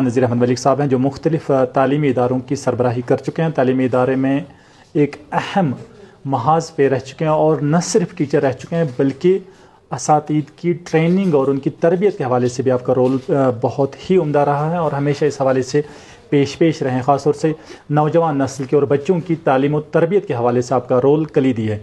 نذیر احمد ملک صاحب ہیں جو مختلف تعلیمی اداروں کی سربراہی کر چکے ہیں، تعلیمی ادارے میں ایک اہم محاذ پہ رہ چکے ہیں اور نہ صرف ٹیچر رہ چکے ہیں بلکہ اساتذہ کی ٹریننگ اور ان کی تربیت کے حوالے سے بھی آپ کا رول بہت ہی عمدہ رہا ہے اور ہمیشہ اس حوالے سے پیش رہے ہیں، خاص طور سے نوجوان نسل کے اور بچوں کی تعلیم و تربیت کے حوالے سے آپ کا رول کلیدی ہے۔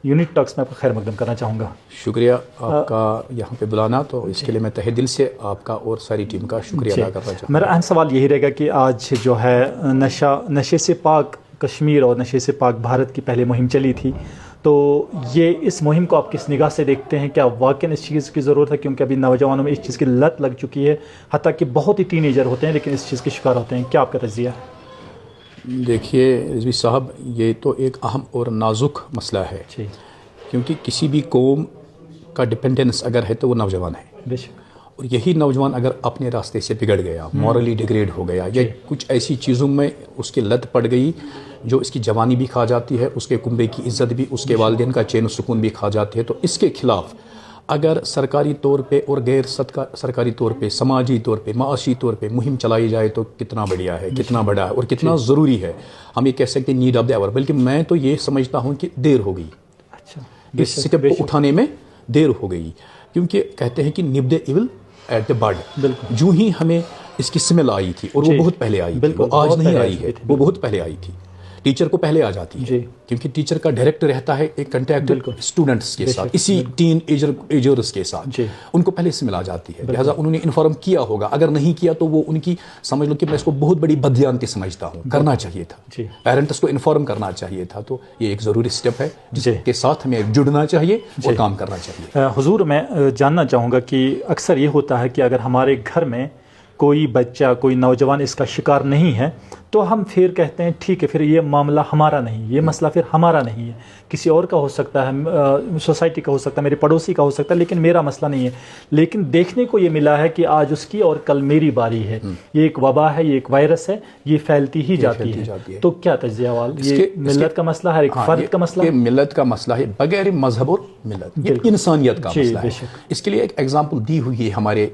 یونٹ ٹاکس میں آپ کو خیر مقدم کرنا چاہوں گا۔ شکریہ آپ کا یہاں پہ بلانا، تو اس کے لیے میں تہہ دل سے آپ کا اور ساری ٹیم کا شکریہ ادا کرنا چاہوں گا۔ میرا اہم سوال یہی رہے گا کہ آج جو ہے نشے سے پاک کشمیر اور نشے سے پاک بھارت کی پہلے مہم چلی تھی، تو یہ اس مہم کو آپ کس نگاہ سے دیکھتے ہیں؟ کیا واقعی اس چیز کی ضرورت ہے؟ کیونکہ ابھی نوجوانوں میں اس چیز کی لت لگ چکی ہے، حتیٰ کہ بہت ہی ٹین ایجر ہوتے ہیں لیکن اس چیز کے شکار ہوتے ہیں، کیا آپ کا تجزیہ ہے؟ دیکھیے رضوی صاحب، یہ تو ایک اہم اور نازک مسئلہ ہے، کیونکہ کسی بھی قوم کا ڈپینڈنس اگر ہے تو وہ نوجوان ہے، بے شک، اور یہی نوجوان اگر اپنے راستے سے بگڑ گیا، مورلی ڈیگریڈ ہو گیا، یا کچھ ایسی چیزوں میں اس کی لت پڑ گئی جو اس کی جوانی بھی کھا جاتی ہے، اس کے کنبے کی عزت بھی، اس کے والدین کا چین و سکون بھی کھا جاتی ہے، تو اس کے خلاف اگر سرکاری طور پہ اور غیر سرکاری طور پہ، سماجی طور پہ، معاشی طور پہ مہم چلائی جائے تو کتنا بڑھیا ہے، کتنا بڑا ہے اور کتنا ضروری ہے۔ ہم یہ کہہ سکتے ہیں نیڈ آف دی آور، بلکہ میں تو یہ سمجھتا ہوں کہ دیر ہو گئی، اس سٹیپ کو اٹھانے میں دیر ہو گئی، کیونکہ کہتے ہیں کہ nip the evil at the bud, جو ہی ہمیں اس کی سمیل آئی تھی، اور وہ بہت پہلے آئی تھی، وہ آج نہیں آئی ہے، وہ بہت پہلے آئی تھی، ٹیچر کو پہلے آ جاتی ہے، کیونکہ ٹیچر کا ڈائریکٹ رہتا ہے ایک کنٹیکٹ اسٹوڈنٹس کے ساتھ، اسی ٹین ایجرز کے ساتھ، ان کو پہلے سے ملا جاتی ہے، لہٰذا انہوں نے انفارم کیا ہوگا، اگر نہیں کیا تو وہ ان کی سمجھ لو کہ میں اس کو بہت بڑی بددیانتی سمجھتا ہوں، کرنا چاہیے تھا، پیرنٹس کو انفارم کرنا چاہیے تھا، تو یہ ایک ضروری اسٹیپ ہے جس کے ساتھ ہمیں جڑنا چاہیے اور کام کرنا چاہیے۔ حضور، میں جاننا چاہوں گا کہ اکثر یہ ہوتا ہے کہ اگر ہمارے گھر میں کوئی بچہ، کوئی نوجوان اس کا شکار نہیں ہے تو ہم پھر کہتے ہیں ٹھیک ہے، پھر یہ معاملہ ہمارا نہیں، یہ مسئلہ پھر ہمارا نہیں ہے، کسی اور کا ہو سکتا ہے، سوسائٹی کا ہو سکتا ہے، میرے پڑوسی کا ہو سکتا ہے، لیکن میرا مسئلہ نہیں ہے۔ لیکن دیکھنے کو یہ ملا ہے کہ آج اس کی اور کل میری باری ہے، یہ ایک وبا ہے، یہ ایک وائرس ہے، یہ پھیلتی ہی جاتی ہے، تو کیا تجزیہ وال؟ یہ ملت کا مسئلہ ہے، ایک فرد کا مسئلہ ہے، ملت کا مسئلہ ہے، بغیر مذہب اور ملت، یہ انسانیت کا مسئلہ ہے۔ اس کے لیے ایک ایگزامپل دی ہوئی ہے ہمارے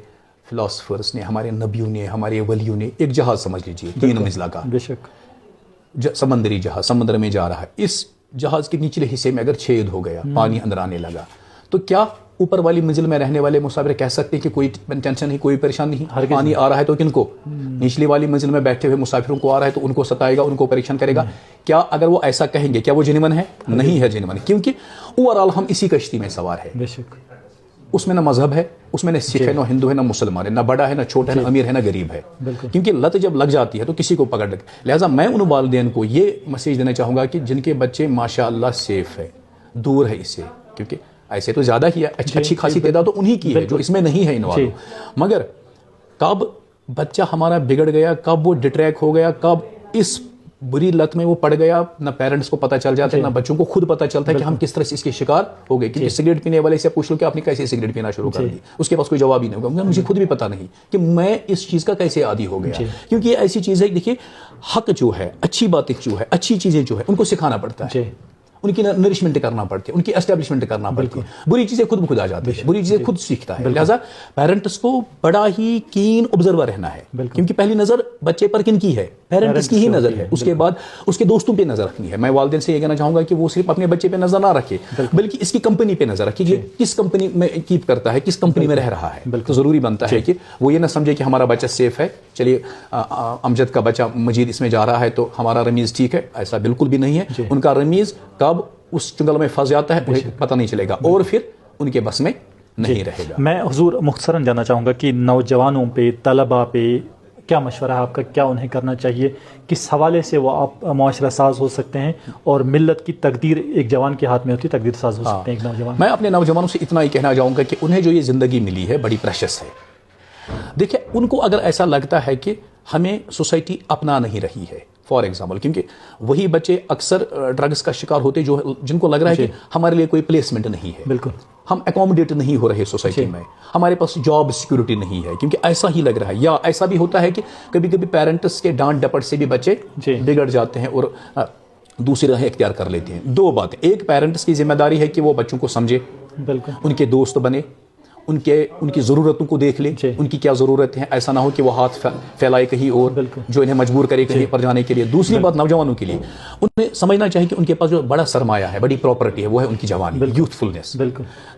فلاسفرز نے، ہمارے نبیوں نے، ہمارے ولیوں نے، ایک جہاز سمجھ لیجیے، 3 منزلہ کا، بے شک، سمندری جہاز، سمندر میں جا رہا ہے، اس جہاز کے نچلے حصے میں اگر چھید ہو گیا، پانی اندر آنے لگا، تو کیا اوپر والی منزل میں رہنے والے مسافر کہہ سکتے ہیں کہ کوئی ٹینشن نہیں، کوئی پریشانی نہیں، پانی آ رہا ہے تو کن کو؟ نچلی والی منزل میں بیٹھے ہوئے مسافروں کو آ رہا ہے تو ان کو ستائے گا، ان کو پریشان کرے گا۔ کیا اگر وہ ایسا کہیں گے کیا وہ جینون ہے؟ نہیں ہے جینون، کیونکہ اوورآل ہم اسی کشتی میں سوار ہے، بے شک، اس میں نہ مذہب ہے، اس میں نہ سکھ ہے، نہ ہندو ہے، نہ مسلمان ہے، نہ بڑا ہے، نہ چھوٹا ہے، نہ امیر ہے، نہ غریب ہے، کیونکہ لت جب لگ جاتی ہے تو کسی کو پکڑ لگے۔ لہٰذا میں ان والدین کو یہ میسیج دینا چاہوں گا کہ جن کے بچے ماشاء اللہ سیف ہے، دور ہے اس سے، کیونکہ ایسے تو زیادہ ہی ہے، اچھی خاصی تعداد تو انہی کی ہے جو اس میں نہیں ہے انوالو، مگر کب بچہ ہمارا بگڑ گیا، کب وہ ڈٹریک ہو گیا، کب اس بری لت میں وہ پڑ گیا، نہ پیرنٹس کو پتہ چل جاتا ہے، نہ بچوں کو خود پتہ چلتا ہے کہ ہم کس طرح سے اس کے شکار ہو گئے، کیونکہ سگریٹ پینے والے سے پوچھ لو کہ آپ نے کیسے سگریٹ پینا شروع کر دی، اس کے پاس کوئی جواب ہی نہیں ہوگا، مجھے خود بھی پتہ نہیں کہ میں اس چیز کا کیسے عادی ہو گیا، کیونکہ یہ ایسی چیز ہے، دیکھیے حق جو ہے، اچھی باتیں جو ہے، اچھی چیزیں جو ہے، ان کو سکھانا پڑتا ہے، ان کی نرشمنٹ کرنا پڑتی ہے، ان کی اسٹیبلشمنٹ کرنا پڑتی ہے، بری چیزیں خود بخود آ جاتی ہیں، بری چیزیں خود سیکھتا ہے، لہٰذا پیرنٹس کو بڑا ہی کین آبزرور رہنا ہے، کیونکہ پہلی نظر بچے پر کن کی ہے؟ پیرنٹس کی ہی نظر ہے، اس کے بعد اس کے دوستوں پہ نظر رکھنی ہے۔ میں والدین سے یہ کہنا چاہوں گا کہ وہ صرف اپنے بچے پہ نظر نہ رکھے بلکہ اس کی کمپنی پہ نظر رکھے، کہ کس کمپنی میں کیپ کرتا ہے، کس کمپنی میں رہ رہا ہے، تو ضروری بنتا ہے کہ وہ یہ نہ سمجھے کہ ہمارا بچہ سیف ہے، چلیے امجد کا بچہ مجید اس میں جا رہا ہے تو ہمارا رمیز ٹھیک ہے، ایسا بالکل بھی نہیں ہے، ان کا رمیز کب اس چنگل میں پھنس جاتا ہے انہیں پتہ نہیں چلے گا اور پھر ان کے بس میں نہیں رہے گا۔ میں حضور مختصراً جاننا چاہوں گا کہ نوجوانوں پہ، طلباء پہ کیا مشورہ ہے آپ کا، کیا انہیں کرنا چاہیے، کس حوالے سے وہ آپ معاشرہ ساز ہو سکتے ہیں، اور ملت کی تقدیر ایک جوان کے ہاتھ میں ہوتی ہے، تقدیر ساز ہو سکتے ہیں ایک نوجوان؟ میں اپنے نوجوانوں سے اتنا ہی کہنا چاہوں گا کہ انہیں جو یہ زندگی ملی ہے بڑی پریشس ہے۔ دیکھیں، ان کو اگر ایسا لگتا ہے کہ ہمیں سوسائٹی اپنا نہیں رہی ہے، فار ایگزامپل، کیونکہ وہی بچے اکثر ڈرگس کا شکار ہوتے جن کو لگ رہا ہے کہ ہمارے لیے کوئی پلیسمنٹ نہیں ہے، بالکل ہم اکوموڈیٹ نہیں ہو رہے سوسائٹی میں، ہمارے پاس جاب سیکورٹی نہیں ہے، کیونکہ ایسا ہی لگ رہا ہے، یا ایسا بھی ہوتا ہے کہ کبھی کبھی پیرنٹس کے ڈانٹ ڈپٹ سے بھی بچے بگڑ جاتے ہیں اور دوسری راہیں اختیار کر لیتے ہیں۔ دو باتیں، ایک پیرنٹس کی ذمہ داری ہے کہ وہ بچوں کو سمجھے، بالکل ان کے دوست بنے، ان کی ضرورتوں کو دیکھ لیں, ان کی کیا ضرورت ہیں, ایسا نہ ہو کہ وہ ہاتھ پھیلائے کہیں اور جو انہیں مجبور کرے کہیں پر جانے کے لیے. دوسری بات نوجوانوں کے لیے انہیں سمجھنا چاہیے کہ ان کے پاس جو بڑا سرمایہ ہے, بڑی پراپرٹی ہے, وہ ہے ان کی جوانی, یوتھفلنس.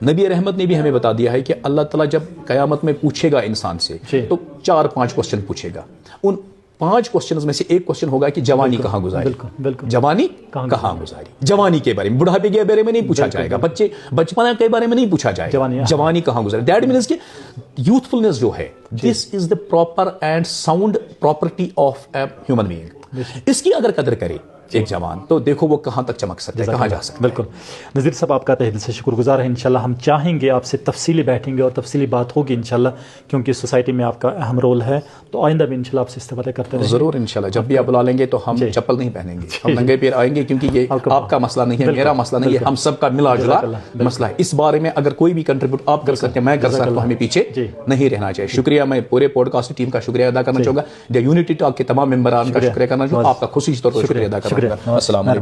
نبی رحمت نے بھی ہمیں بتا دیا ہے کہ اللہ تعالیٰ جب قیامت میں پوچھے گا انسان سے تو 4-5 کوسچن پوچھے گا. ان 5 کوسچنز میں سے ایک کوسچن ہوگا کہ جوانی کہاں گزاری, جوانی کہاں گزاری. جوانی کے بارے میں, بڑھاپے کے بارے میں نہیں پوچھا جائے گا, بچپن کے بارے میں نہیں پوچھا جائے گا, جوانی کہاں گزاری. دیٹ مینز کہ یوتھفلنس جو ہے, this is the proper and sound property of a human being. اس کی اگر قدر کرے ایک جوان تو دیکھو وہ کہاں تک چمک سکتا ہے, کہاں جا سکتا ہے. بالکل. نذیر صاحب آپ کا تہ دل سے شکر گزار ہے. انشاءاللہ ہم چاہیں گے آپ سے تفصیلی بیٹھیں گے اور تفصیلی بات ہوگی انشاءاللہ, کیونکہ سوسائٹی میں آپ کا اہم رول ہے. تو آئندہ بھی انشاءاللہ آپ سے استفادہ کرتے رہیں گے. ضرور انشاءاللہ, جب بھی آپ بلا لیں گے تو ہم چپل نہیں پہنیں گے, ہم ننگے پیر آئیں گے, کیونکہ یہ آپ کا مسئلہ نہیں ہے, میرا مسئلہ نہیں ہے, ہم سب کا ملا جلا مسئلہ ہے. اس بارے میں اگر کوئی بھی کنٹریبیوٹ آپ کر سکتے ہیں, میں کر سکتا ہوں, ہمیں پیچھے نہیں رہنا چاہیے. شکریہ. میں پورے پوڈ کاسٹ ٹیم کا شکریہ ادا کرنا چاہوں گا, دی یونٹی ٹاک کے تمام ممبران کا شکریہ کرنا چاہوں گا, آپ کا خصوصی طور پر شکریہ ادا کرنا چاہوں گا. السلام علیکم.